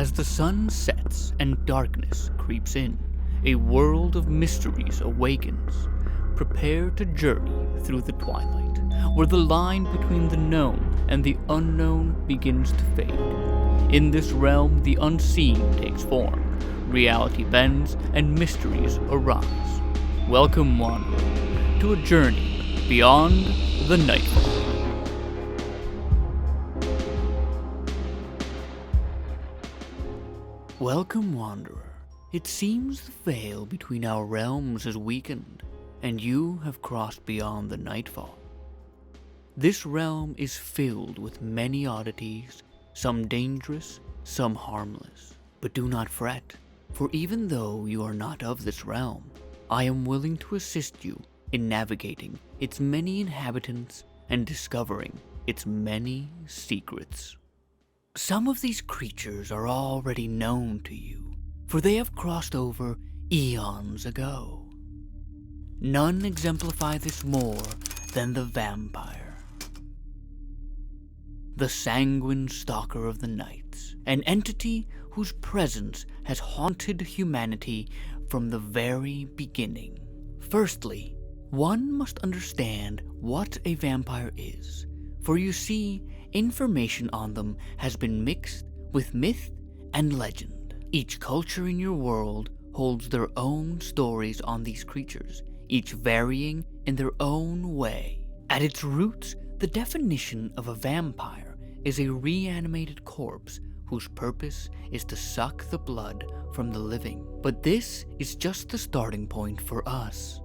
As the sun sets and darkness creeps in, a world of mysteries awakens. Prepare to journey through the twilight, where the line between the known and the unknown begins to fade. In this realm, the unseen takes form, reality bends, and mysteries arise. Welcome, wanderer, to a journey beyond the nightfall. Welcome, wanderer. It seems the veil between our realms has weakened, and you have crossed beyond the nightfall. This realm is filled with many oddities, some dangerous, some harmless. But do not fret, for even though you are not of this realm, I am willing to assist you in navigating its many inhabitants and discovering its many secrets. Some of these creatures are already known to you, for they have crossed over eons ago. None exemplify this more than the vampire. The sanguine stalker of the nights, an entity whose presence has haunted humanity from the very beginning. Firstly, one must understand what a vampire is, for you see, information on them has been mixed with myth and legend. Each culture in your world holds their own stories on these creatures, each varying in their own way. At its roots, the definition of a vampire is a reanimated corpse whose purpose is to suck the blood from the living. But this is just the starting point for us.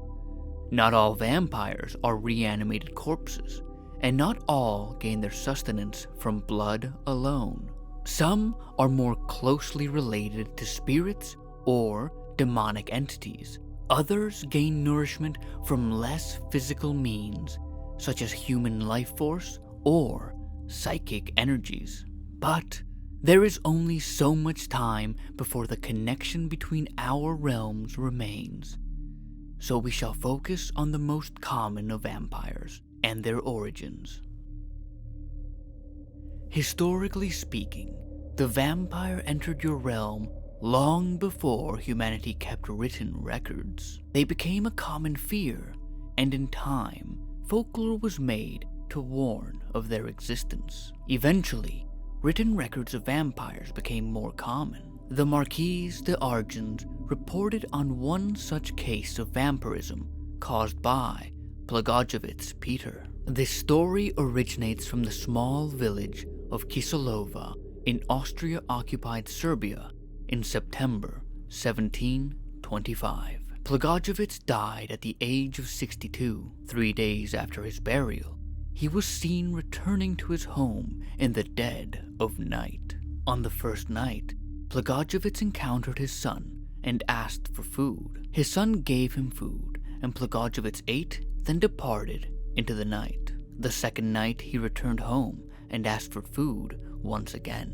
Not all vampires are reanimated corpses, and not all gain their sustenance from blood alone. Some are more closely related to spirits or demonic entities. Others gain nourishment from less physical means, such as human life force or psychic energies. But there is only so much time before the connection between our realms remains. So we shall focus on the most common of vampires and their origins. Historically speaking, the vampire entered your realm long before humanity kept written records. They became a common fear, and in time, folklore was made to warn of their existence. Eventually, written records of vampires became more common. The Marquis d'Argens reported on one such case of vampirism caused by Plagojevic's Peter. This story originates from the small village of Kiselova in Austria-occupied Serbia in September 1725. Plagojevic died at the age of 62. 3 days after his burial, he was seen returning to his home in the dead of night. On the first night, Plagojevic encountered his son and asked for food. His son gave him food, and Plagojevic ate, then departed into the night. The second night he returned home and asked for food once again.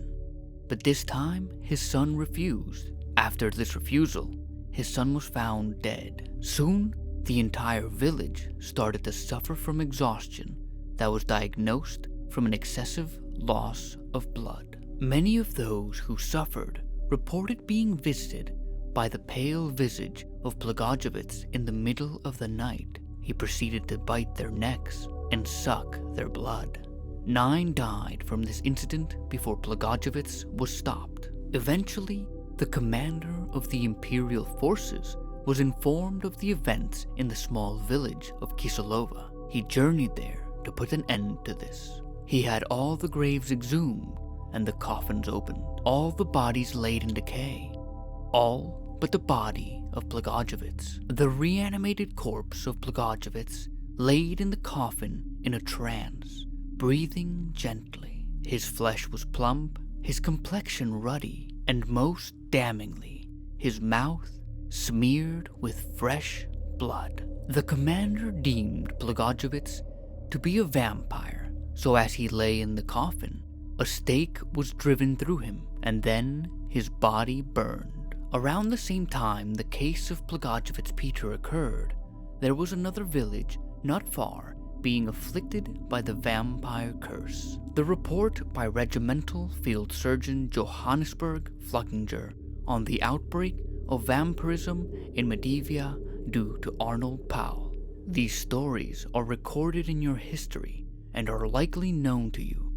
But this time his son refused. After this refusal, his son was found dead. Soon, the entire village started to suffer from exhaustion that was diagnosed from an excessive loss of blood. Many of those who suffered reported being visited by the pale visage of Plagojevic in the middle of the night. He proceeded to bite their necks and suck their blood. 9 died from this incident before Plagojevic was stopped. Eventually, the commander of the imperial forces was informed of the events in the small village of Kiselova. He journeyed there to put an end to this. He had all the graves exhumed and the coffins opened, all the bodies laid in decay, all but the body of Plagojevic. The reanimated corpse of Plagojevic laid in the coffin in a trance, breathing gently. His flesh was plump, his complexion ruddy, and most damningly, his mouth smeared with fresh blood. The commander deemed Plagojevic to be a vampire, so as he lay in the coffin, a stake was driven through him, and then his body burned. Around the same time the case of Plagojevic's Peter occurred, there was another village not far being afflicted by the vampire curse. The report by Regimental Field Surgeon Johannesburg Fluckinger on the outbreak of vampirism in Medivia due to Arnold Powell. These stories are recorded in your history and are likely known to you,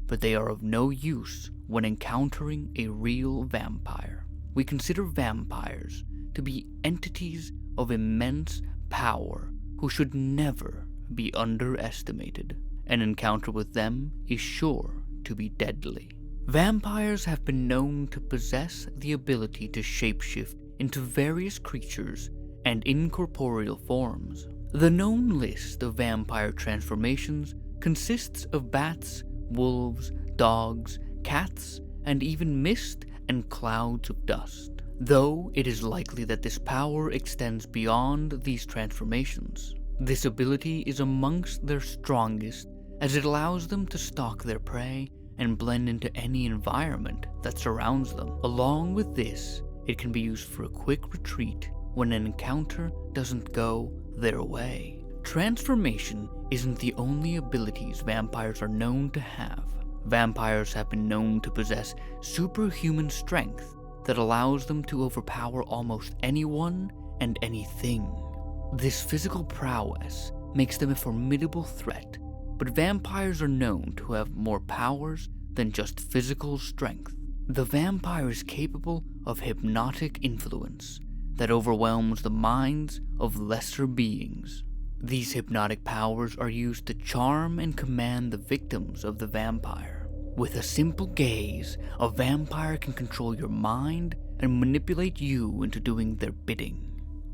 but they are of no use when encountering a real vampire. We consider vampires to be entities of immense power who should never be underestimated. An encounter with them is sure to be deadly. Vampires have been known to possess the ability to shapeshift into various creatures and incorporeal forms. The known list of vampire transformations consists of bats, wolves, dogs, cats, and even mist and clouds of dust, though it is likely that this power extends beyond these transformations. This ability is amongst their strongest, as it allows them to stalk their prey and blend into any environment that surrounds them. Along with this, it can be used for a quick retreat when an encounter doesn't go their way. Transformation isn't the only abilities vampires are known to have. Vampires have been known to possess superhuman strength that allows them to overpower almost anyone and anything. This physical prowess makes them a formidable threat, but vampires are known to have more powers than just physical strength. The vampire is capable of hypnotic influence that overwhelms the minds of lesser beings. These hypnotic powers are used to charm and command the victims of the vampire. With a simple gaze, a vampire can control your mind and manipulate you into doing their bidding.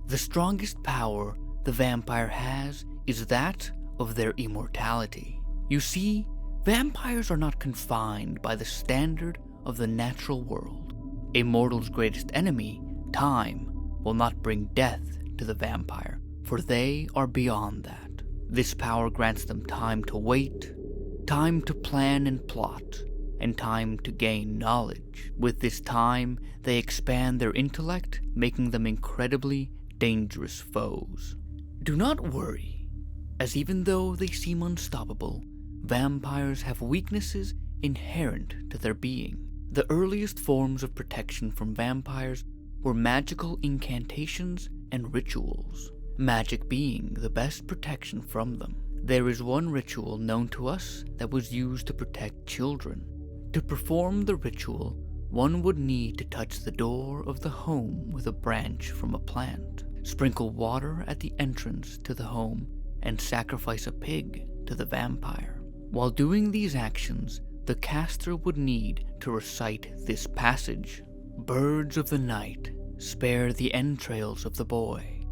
The strongest power the vampire has is that of their immortality. You see, vampires are not confined by the standard of the natural world. A mortal's greatest enemy, time, will not bring death to the vampire, for they are beyond that. This power grants them time to wait, time to plan and plot, and time to gain knowledge. With this time, they expand their intellect, making them incredibly dangerous foes. Do not worry, as even though they seem unstoppable, vampires have weaknesses inherent to their being. The earliest forms of protection from vampires were magical incantations and rituals, magic being the best protection from them. There is one ritual known to us that was used to protect children. To perform the ritual, one would need to touch the door of the home with a branch from a plant, sprinkle water at the entrance to the home, and sacrifice a pig to the vampire. While doing these actions, the caster would need to recite this passage: "Birds of the night, spare the entrails of the boy.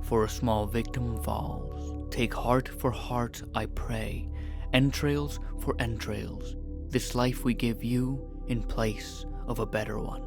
For a small victim falls. Take heart for heart, I pray, entrails for entrails. This life we give you in place of a better one."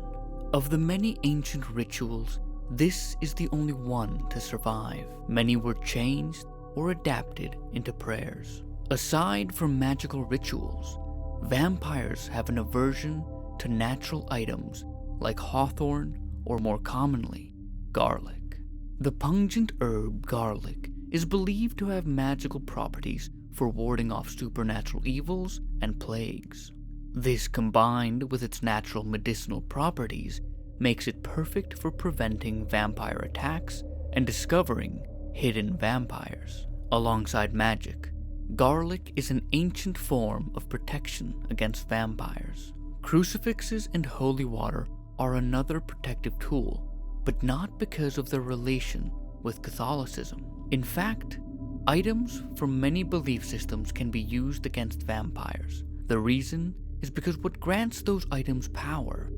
Of the many ancient rituals, this is the only one to survive. Many were changed or adapted into prayers. Aside from magical rituals, vampires have an aversion to natural items like hawthorn or, more commonly, garlic. The pungent herb garlic is believed to have magical properties for warding off supernatural evils and plagues. This, combined with its natural medicinal properties, makes it perfect for preventing vampire attacks and discovering hidden vampires. Alongside magic, garlic is an ancient form of protection against vampires. Crucifixes and holy water are another protective tool, but not because of their relation with Catholicism. In fact, items from many belief systems can be used against vampires. The reason is because what grants those items power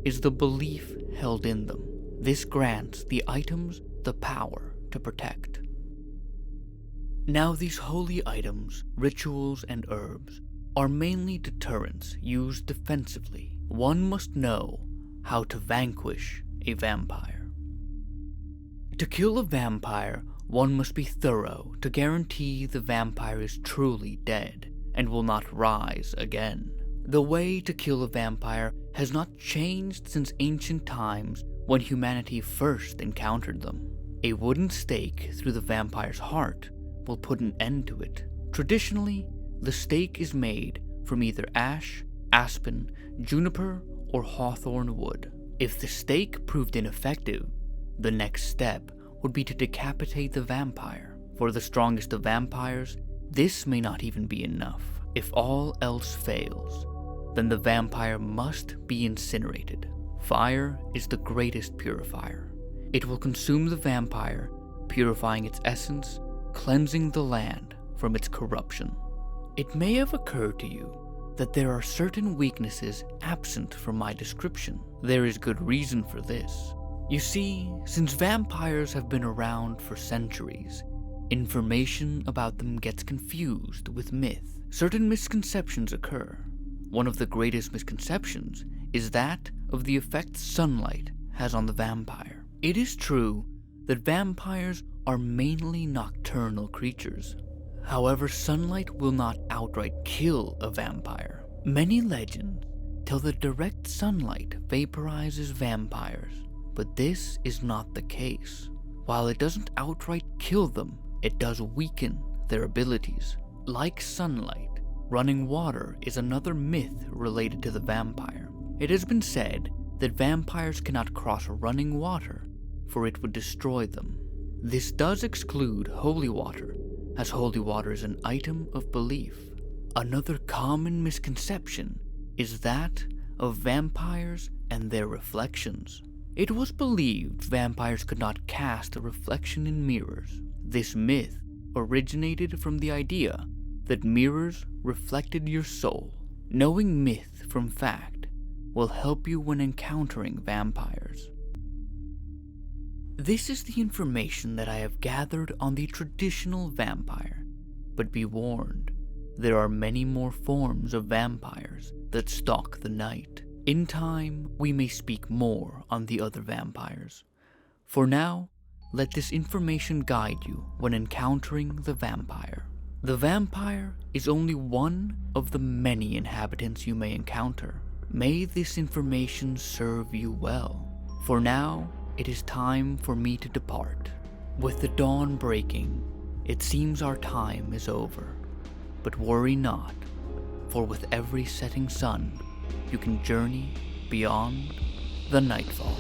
is the belief held in them. This grants the items the power to protect. Now, these holy items, rituals, and herbs are mainly deterrents used defensively. One must know how to vanquish a vampire. To kill a vampire, one must be thorough to guarantee the vampire is truly dead and will not rise again. The way to kill a vampire has not changed since ancient times when humanity first encountered them. A wooden stake through the vampire's heart will put an end to it. Traditionally, the stake is made from either ash, aspen, juniper, or hawthorn wood. If the stake proved ineffective, the next step would be to decapitate the vampire. For the strongest of vampires, this may not even be enough. If all else fails, then the vampire must be incinerated. Fire is the greatest purifier. It will consume the vampire, purifying its essence, cleansing the land from its corruption. It may have occurred to you that there are certain weaknesses absent from my description. There is good reason for this. You see, since vampires have been around for centuries, information about them gets confused with myth. Certain misconceptions occur. One of the greatest misconceptions is that of the effect sunlight has on the vampire. It is true that vampires are mainly nocturnal creatures. However, sunlight will not outright kill a vampire. Many legends tell that direct sunlight vaporizes vampires, but this is not the case. While it doesn't outright kill them, it does weaken their abilities. Like sunlight, running water is another myth related to the vampire. It has been said that vampires cannot cross running water, for it would destroy them. This does exclude holy water, as holy water is an item of belief. Another common misconception is that of vampires and their reflections. It was believed vampires could not cast a reflection in mirrors. This myth originated from the idea that mirrors reflected your soul. Knowing myth from fact will help you when encountering vampires. This is the information that I have gathered on the traditional vampire, but be warned, there are many more forms of vampires that stalk the night. In time, we may speak more on the other vampires. For now, let this information guide you when encountering the vampire. The vampire is only one of the many inhabitants you may encounter. May this information serve you well. For now, it is time for me to depart. With the dawn breaking, it seems our time is over. But worry not, for with every setting sun, you can journey beyond the nightfall.